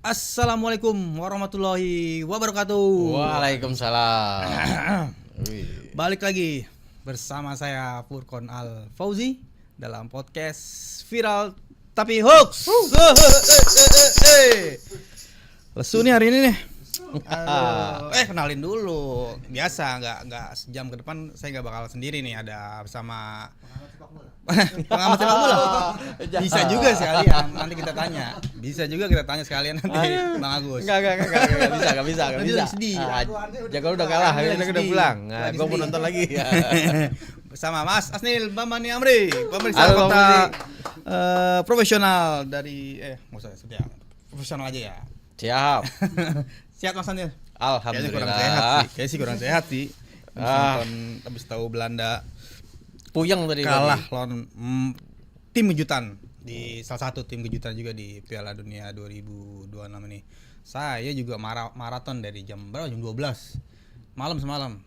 Assalamualaikum warahmatullahi wabarakatuh. Waalaikumsalam. Balik lagi bersama saya Furqon Al Fauzi dalam podcast Viral Tapi Hoax. Lesu nih hari ini nih. Kenalin dulu. Biasa nggak sejam ke depan saya nggak bakal sendiri nih, ada bersama pengamat sepak bola. Bisa juga sekalian nanti kita tanya. Bisa juga kita tanya sekalian nanti Bang Agus. Enggak bisa. Nanti lagi sedih. Jago udah kalah, Lagi kita udah sedih. pulang. Nah, Lagi gua mau sedih. nonton lagi. Bersama Mas Asnil Bambani Amri, pemeriksa Halo, kota Bang profesional dari nggak usah sedia. Profesional aja ya. Siap. Sehat Mas Asnil? Kayaknya kurang sehat Alhamdulillah. sih. Kayaknya sih kurang sehat sih. Nonton habis tahu Belanda Puyeng tadi. kalah lawan tim kejutan di salah satu tim kejutan juga di Piala Dunia 2026 ini. Saya juga maraton dari jam berapa? Jam 12 malam semalam.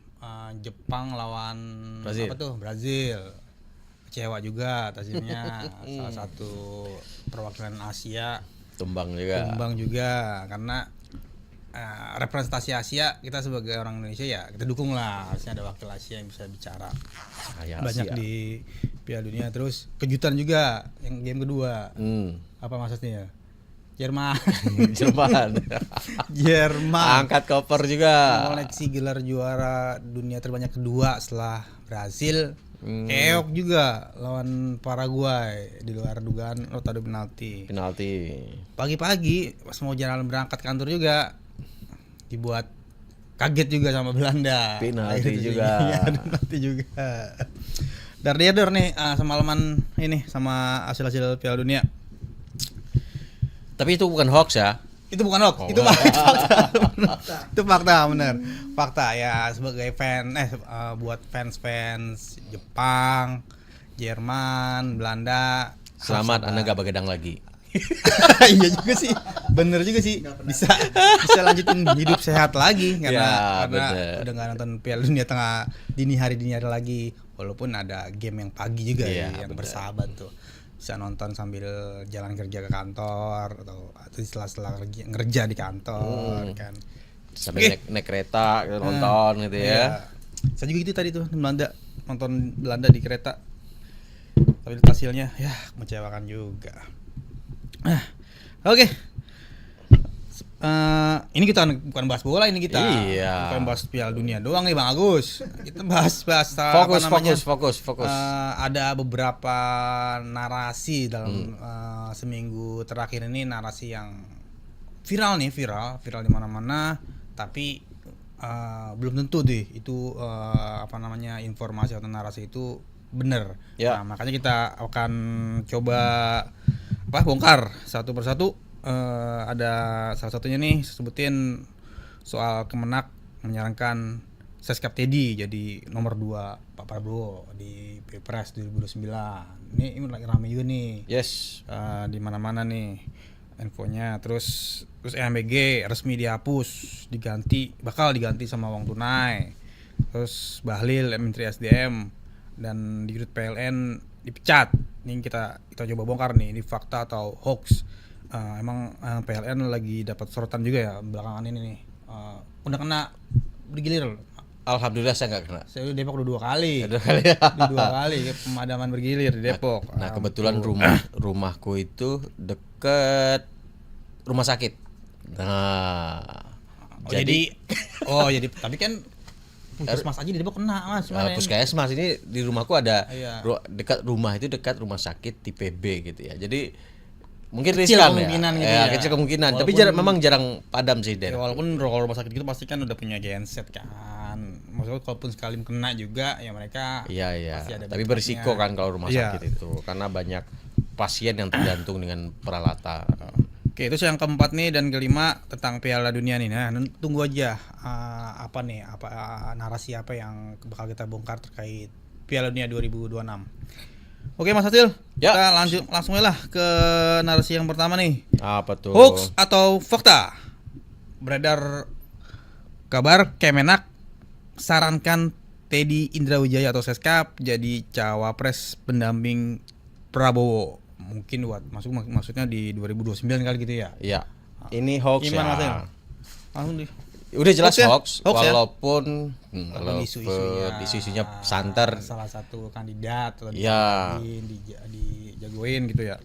Jepang lawan Brazil. apa tuh? Brazil. Kecewa juga hasilnya. Salah satu perwakilan Asia Tumbang juga. tumbang juga karena representasi Asia, kita sebagai orang Indonesia ya kita dukung lah, harusnya ada wakil Asia yang bisa bicara banyak di Piala Dunia. Terus kejutan juga yang game kedua apa maksudnya ya? Jerman Angkat koper juga. koleksi gelar juara dunia terbanyak kedua setelah Brasil. Keok juga lawan Paraguay di luar dugaan, adu penalti. Pagi-pagi pas mau jalan berangkat kantor juga dibuat kaget juga sama Belanda. Penalti Akhirnya juga. Iya, penalti juga. Dar nih semalaman ini sama hasil-hasil Piala Dunia. Tapi itu bukan hoax ya. Itu bukan hoax, itu fakta. Itu fakta bener. Fakta ya, sebagai fan buat fans Jepang, Jerman, Belanda. Selamat, Anda gak begadang lagi. Iya juga sih, bener juga sih, bisa lanjutin hidup sehat lagi karena bener. udah nggak nonton Piala Dunia dini hari lagi, walaupun ada game yang pagi juga yang bener. bersahabat tuh, bisa nonton sambil jalan kerja ke kantor atau setelah ngerja di kantor kan, Sambil naik kereta gitu, nonton gitu ya. Saya juga gitu tadi tuh nonton Belanda di kereta, tapi hasilnya ya mengecewakan juga. Oke. Ini kita bukan bahas bola ini kita. Iya. Bukan bahas Piala Dunia doang nih Bang Agus. Kita bahas Fokus. Ada beberapa narasi dalam seminggu terakhir ini, narasi yang viral di mana-mana, tapi belum tentu deh itu informasi atau narasi itu benar. Ya. Nah, makanya kita akan coba bongkar satu persatu. Ada salah satunya nih, sebutin soal Kemenak menyarankan Seskap Teddy jadi nomor 2 Pak Prabowo di Pilpres 2029. Ini lagi rame juga nih. Yes. Di mana-mana nih infonya. Terus MBG resmi dihapus, bakal diganti sama uang tunai. Terus Bahlil Menteri SDM dan Dirut PLN dipecat. Ini kita coba bongkar nih, ini fakta atau hoax. Emang PLN lagi dapat sorotan juga ya belakangan ini nih. Udah kena bergilir. Alhamdulillah saya nggak kena. Saya di Depok udah 2 kali. Ya. Dua kali pemadaman bergilir di Depok. Nah, kebetulan rumahku itu deket rumah sakit. Nah, jadi tapi kan puskesmas aja di Depok kena Mas. puskesmas ini di rumahku ada. Iya. Dekat rumah sakit tipe B gitu ya. Jadi mungkin Kecil riskan kemungkinan ya. gitu ya. Kecil kemungkinan. Tapi memang jarang padam sih Ya, daerah. walaupun kalau rumah sakit itu pasti kan udah punya genset kan. Maksudnya kalaupun sekali kena juga ya mereka Iya. pasti ada Tapi backupnya. berisiko kan kalau rumah Iya. sakit itu karena banyak pasien yang tergantung dengan peralatan. Oke, itu yang keempat nih, dan kelima tentang Piala Dunia nih. Nah, tunggu aja narasi apa yang bakal kita bongkar terkait Piala Dunia 2026. Oke Mas Hasil, Ya. kita langsung lah ke narasi yang pertama nih. Apa tuh? Hoax atau fakta? Beredar kabar Kemenak sarankan Teddy Indrawijaya atau Seskap jadi cawapres pendamping Prabowo. Mungkin maksudnya di 2029 kali gitu ya. Iya. Ini hoax Gimana, Mas? ya. Langsung di Udah jelas Hoax ya? hoax, Hoax ya? walaupun isu-isunya santer salah satu kandidat atau Ya. dijagoin gitu ya.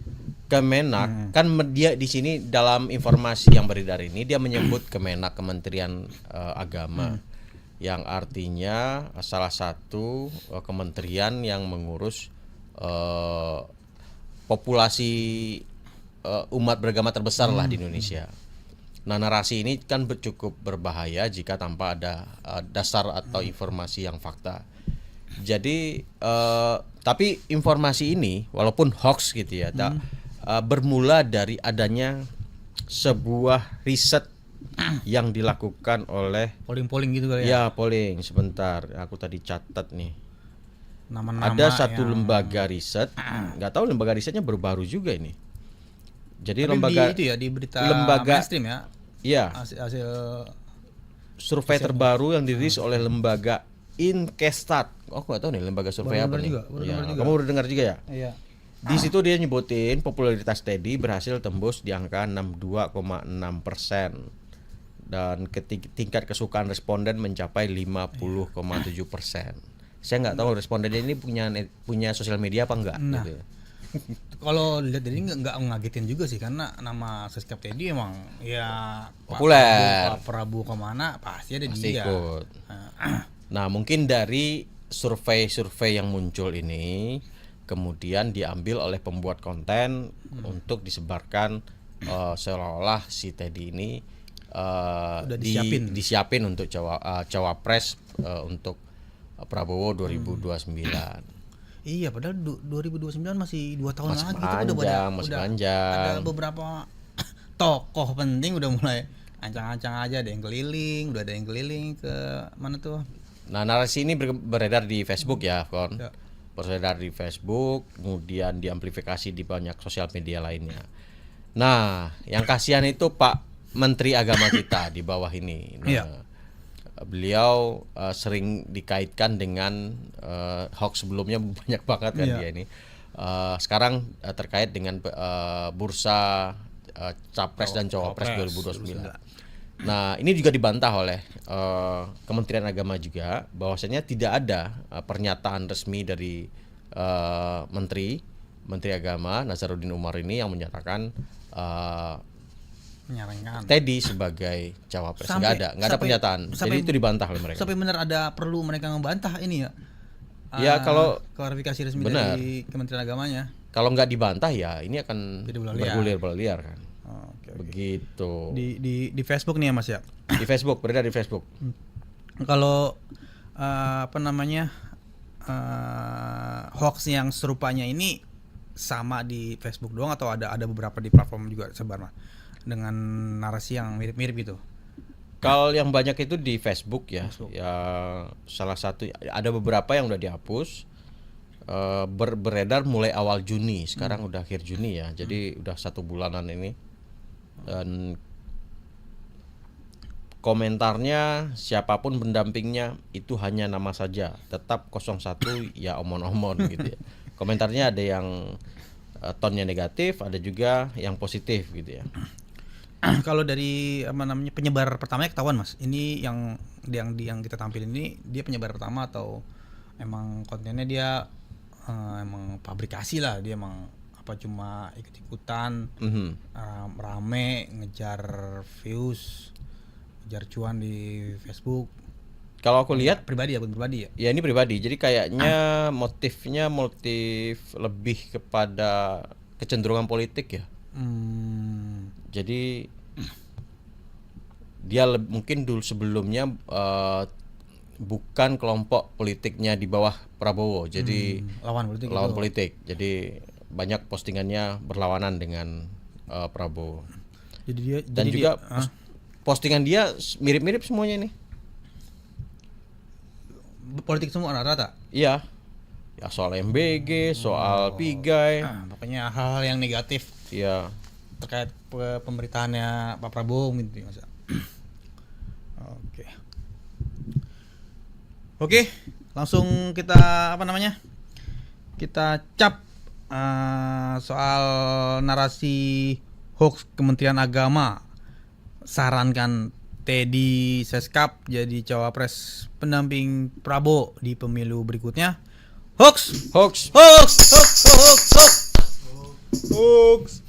Kemenak kan dia di sini dalam informasi yang beredar ini dia menyebut Kemenak Kementerian Agama yang artinya salah satu kementerian yang mengurus populasi umat beragama terbesar lah di Indonesia. Nah, narasi ini kan cukup berbahaya jika tanpa ada dasar atau informasi yang fakta. Jadi tapi informasi ini walaupun hoax gitu ya, bermula dari adanya sebuah riset yang dilakukan oleh Polling gitu kali ya. ya polling sebentar aku tadi catat nih. Nama-nama Ada satu yang- lembaga riset, nggak tahu lembaga risetnya baru juga ini. Jadi Tapi lembaga di itu ya di berita lembaga- mainstream ya. ya Hasil survei terbaru yang dirilis oleh lembaga Inkestat. Oh, aku nggak tahu nih lembaga survei Baru apa dengar nih. juga, baru Ya, dengar juga. kamu udah dengar juga ya? iya. Di situ dia nyebutin popularitas Teddy berhasil tembus di angka 62,6% dan tingkat kesukaan responden mencapai 50,7%. Saya nggak tahu respondennya ini punya sosial media apa enggak Nah. gitu ya. Kalau lihat dari ini nggak ngagetin juga sih karena nama Siskap Teddy emang ya Populer. Pak Prabowo kemana pasti ada Pasti dia. ikut. Nah, Nah, mungkin dari survei-survei yang muncul ini kemudian diambil oleh pembuat konten untuk disebarkan seolah-olah si Teddy ini Udah disiapin. disiapin untuk cawapres untuk Prabowo 2029. Iya, padahal 2029 masih 2 tahun Masih lagi. masih panjang. Ada beberapa tokoh penting udah mulai ancang-ancang aja, ada yang keliling, udah ada yang keliling ke mana tuh? Nah, narasi ini beredar di Facebook ya, Kon. Ya. Beredar di Facebook, kemudian diamplifikasi di banyak sosial media lainnya. Nah, yang kasihan itu Pak Menteri Agama kita di bawah ini. Nah, Iya. beliau sering dikaitkan dengan hoax sebelumnya banyak banget kan Iya. dia ini. Sekarang terkait dengan bursa capres dan cawapres 2029. Nah, ini juga dibantah oleh Kementerian Agama juga bahwasanya tidak ada pernyataan resmi dari Menteri Agama Nazaruddin Umar ini yang menyatakan Menyarankan. Teddy sebagai cawapres. Nggak Nggak ada pernyataan. Jadi itu dibantah oleh mereka. Sampai benar ada perlu mereka membantah ini ya. Ya, kalau klarifikasi resmi benar. dari Kementerian Agamanya. Kalau nggak dibantah ya ini akan Jadi bola liar. bergulir-berliar kan. Oke. Begitu. Di Facebook nih ya Mas ya. Di Facebook, beredar di Facebook. Kalau apa namanya hoax yang serupanya ini sama di Facebook doang atau ada beberapa di platform juga sebar Mas dengan narasi yang mirip-mirip gitu. Kalau yang banyak itu di Facebook ya. Facebook. Ya salah satu ada beberapa yang udah dihapus. Beredar mulai awal Juni, sekarang udah akhir Juni ya. Jadi udah 1 bulanan ini. Dan komentarnya siapapun pendampingnya itu hanya nama saja, tetap 01 ya omon-omon gitu ya. Komentarnya ada yang tonnya negatif, ada juga yang positif gitu ya. Kalau dari apa namanya penyebar pertamanya ketahuan Mas. Ini yang kita tampilin ini dia penyebar pertama atau emang kontennya dia emang pabrikasi lah, dia emang apa cuma ikut-ikutan rame ngejar views, ngejar cuan di Facebook. Kalau aku lihat Pribadi ya, pribadi ya. ya ini pribadi. Jadi kayaknya motif lebih kepada kecenderungan politik ya. Jadi dia mungkin dulu sebelumnya bukan kelompok politiknya di bawah Prabowo. Jadi Lawan politik lawan itu. politik. Jadi banyak postingannya berlawanan dengan Prabowo. Jadi Dan juga postingan dia mirip-mirip semuanya ini. politik semua rata-rata. Iya. Ya soal MBG, soal Pigai. Pokoknya hal-hal yang negatif Iya. terkait pemerintahannya Pak Prabowo gitu ya Mas. Oke. Oke, langsung kita apa namanya? Kita cap soal narasi hoax Kementerian Agama sarankan Teddy Seskap jadi cawapres pendamping Prabowo di pemilu berikutnya. Hoax. Hoax. Hoax. Hoax. Hoax. Hoax. Hoax.